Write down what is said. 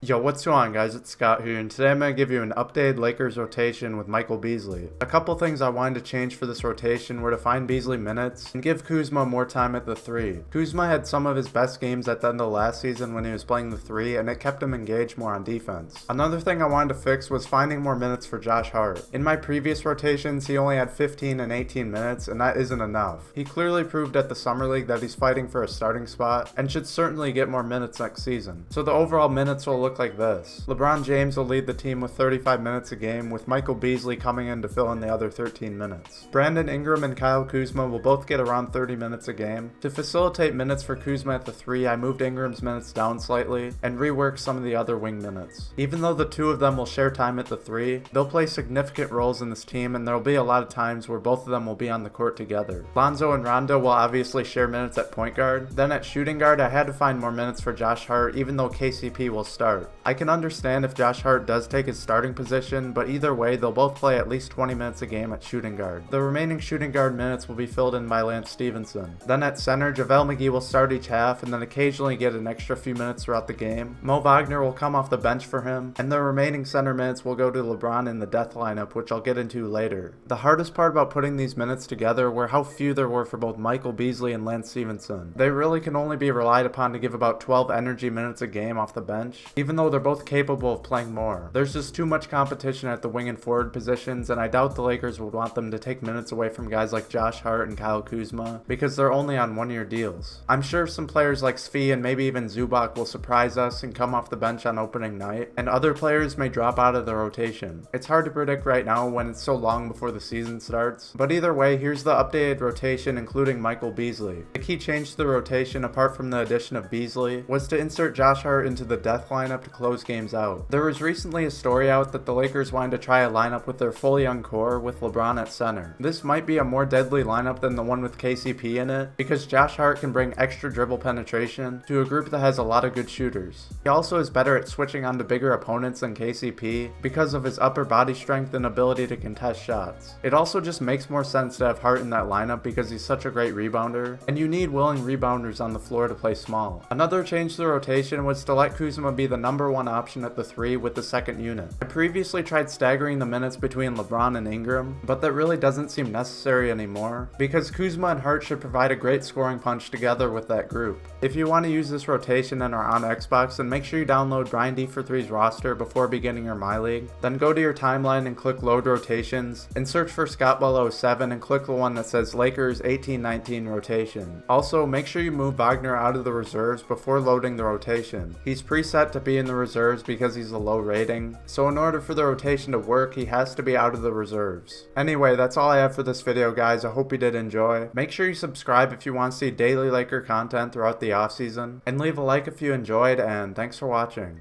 Yo, what's going on, guys? It's Scott here, and today I'm going to give you an updated Lakers rotation with Michael Beasley. A couple things I wanted to change for this rotation were to find Beasley minutes and give Kuzma more time at the 3. Kuzma had some of his best games at the end of last season when he was playing the 3, and it kept him engaged more on defense. Another thing I wanted to fix was finding more minutes for Josh Hart. In my previous rotations, he only had 15 and 18 minutes, and that isn't enough. He clearly proved at the Summer League that he's fighting for a starting spot, and should certainly get more minutes next season. So the overall minutes will look like this. LeBron James will lead the team with 35 minutes a game, with Michael Beasley coming in to fill in the other 13 minutes. Brandon Ingram and Kyle Kuzma will both get around 30 minutes a game. To facilitate minutes for Kuzma at the 3, I moved Ingram's minutes down slightly and reworked some of the other wing minutes. Even though the two of them will share time at the 3, they'll play significant roles in this team, and there will be a lot of times where both of them will be on the court together. Lonzo and Rondo will obviously share minutes at point guard. Then at shooting guard, I had to find more minutes for Josh Hart, even though KCP will start. I can understand if Josh Hart does take his starting position, but either way, they'll both play at least 20 minutes a game at shooting guard. The remaining shooting guard minutes will be filled in by Lance Stevenson. Then at center, JaVale McGee will start each half and then occasionally get an extra few minutes throughout the game. Mo Wagner will come off the bench for him, and the remaining center minutes will go to LeBron in the death lineup, which I'll get into later. The hardest part about putting these minutes together were how few there were for both Michael Beasley and Lance Stevenson. They really can only be relied upon to give about 12 energy minutes a game off the bench, even though they're both capable of playing more. There's just too much competition at the wing and forward positions, and I doubt the Lakers would want them to take minutes away from guys like Josh Hart and Kyle Kuzma because they're only on one-year deals. I'm sure some players like Svi and maybe even Zubac will surprise us and come off the bench on opening night, and other players may drop out of the rotation. It's hard to predict right now when it's so long before the season starts, but either way, here's the updated rotation including Michael Beasley. The key change to the rotation, apart from the addition of Beasley, was to insert Josh Hart into the death lineup to close games out. There was recently a story out that the Lakers wanted to try a lineup with their full young core with LeBron at center. This might be a more deadly lineup than the one with KCP in it, because Josh Hart can bring extra dribble penetration to a group that has a lot of good shooters. He also is better at switching onto bigger opponents than KCP because of his upper body strength and ability to contest shots. It also just makes more sense to have Hart in that lineup because he's such a great rebounder, and you need willing rebounders on the floor to play small. Another change to the rotation was to let Kuzma be the #1 option at the 3 with the second unit. I previously tried staggering the minutes between LeBron and Ingram, but that really doesn't seem necessary anymore because Kuzma and Hart should provide a great scoring punch together with that group. If you want to use this rotation and are on Xbox, then make sure you download Brian D43's roster before beginning your MyLEAGUE. Then go to your timeline and click load rotations and search for ScottBell07 and click the one that says Lakers 18-19 rotation. Also, make sure you move Wagner out of the reserves before loading the rotation. He's preset to be in the reserves because he's a low rating, so in order for the rotation to work, he has to be out of the reserves. Anyway, that's all I have for this video, guys. I hope you did enjoy. Make sure you subscribe if you want to see daily Laker content throughout the offseason, and leave a like if you enjoyed, and thanks for watching.